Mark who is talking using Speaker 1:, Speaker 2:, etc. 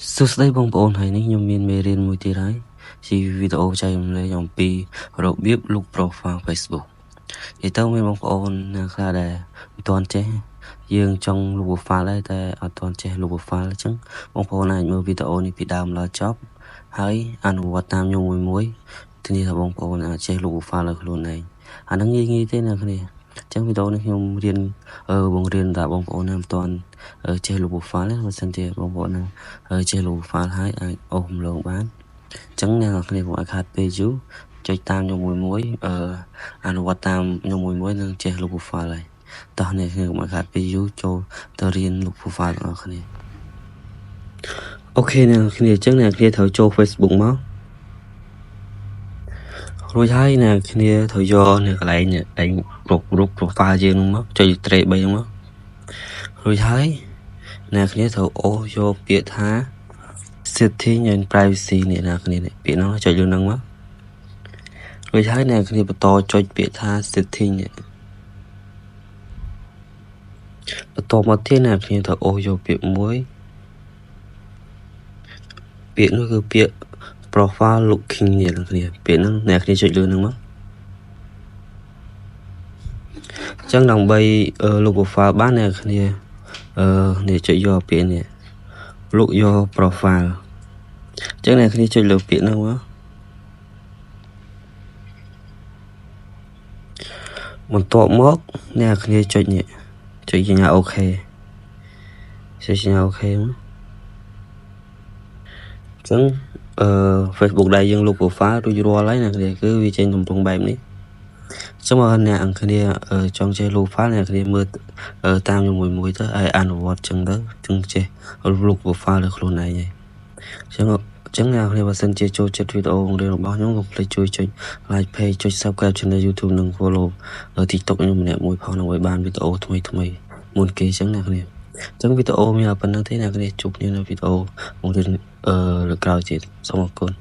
Speaker 1: សួស្តីបងប្អូន ហើយនេះខ្ញុំមានមេរៀនមួយទៀតហើយជាវីដេអូចែករំលែកអំពីរបៀបលុប profile Facebook និយាយទៅមានបងប្អូនណាខ្លះដែលមិនទាន់ចេះយើងចង់លុប profile ដែរតែអត់ទាន់ចេះលុប profile អញ្ចឹងបងប្អូនអាចមើលវីដេអូនេះពីដើមដល់ចប់ហើយអនុវត្តតាមខ្ញុំមួយធានាថាបងប្អូនអាចចេះលុប profile លើខ្លួនឯងអាហ្នឹងងាយទេអ្នកគ្នាអញ្ចឹងវីដេអូនេះខ្ញុំរៀនបង្រៀនដល់បងប្អូនណាមិនទាន់ចេះលុប profile បើមិនជាបងប្អូនណាចេះលុប profile ហើយអាចអូសរំលងបានអញ្ចឹងអ្នកនរគ្នាកុំឲ្យខាតពេលយូរចុចតាមខ្ញុំមួយអនុវត្តតាមខ្ញុំមួយនឹងចេះលុប profile ហើយតោះអ្នកគ្នាកុំឲ្យខាតពេលយូរចូលទៅរៀនលុប profile បងប្អូនគ្នាអូខេអ្នកគ្នាអញ្ចឹងអ្នកគ្នាត្រូវចូល Facebook មករួចហើយអ្នកគ្នាត្រូវយកនៅកន្លែងឯងរូប profile យើងហ្នឹងមកចុចត្រេ3ហ្នឹងមករួចហើយអ្នកគ្នាត្រូវអូសយកពាក្យថា setting and privacy នេះអ្នកគ្នាពាក្យហ្នឹងចុចលើហ្នឹងមករួចហើយអ្នកគ្នាបន្តចុចពាក្យថា setting បន្តមកទៀតអ្នកគ្នាត្រូវអូសយកពាក្យមួយពាក្យនោះគឺពាក្យ profile looking នេះអ្នកគ្នាពាក្យហ្នឹងអ្នកគ្នាចុចលើហ្នឹងមកអញ្ចឹងដើម្បីលុប profile បានអ្នកគ្នានេះចុចយកពាក្យនេះ look your profile អញ្ចឹងអ្នកគ្នាចុចលើពាក្យហ្នឹងមកបន្ទាប់មកអ្នកគ្នាចុចនេះចុចសញ្ញាអូខេចុចសញ្ញាអូខេមកអញ្ចឹងFacebook ដែលយើងលុប profile រួចរាល់ហើយអ្នកគ្នាគឺវាចេញទម្រង់បែបនេះចឹងបើអ្នកគ្នាចង់ចេះលុប profile អ្នកគ្នាមើលតាមខ្ញុំមួយទៅហើយអនុវត្តចឹងទៅចឹងចេះលុប profile លើខ្លួនឯងហើយចឹងអ្នកគ្នាបើសិនជាចូលចិត្តវីដេអូបង្រៀនរបស់ខ្ញុំកុំភ្លេចជួយចុច like page ចុច subscribe channel YouTube និង follow TikTok ខ្ញុំម្នាក់មួយផងដើម្បីបានវីដេអូថ្មីមុនគេចឹងអ្នកគ្នាចឹងវីដេអូមានប៉ុណ្្នឹងទេអ្នកគ្នាជួបគ្នានៅវីដេអូបង្រៀនលើក្រោយទៀតសូមអរគុណ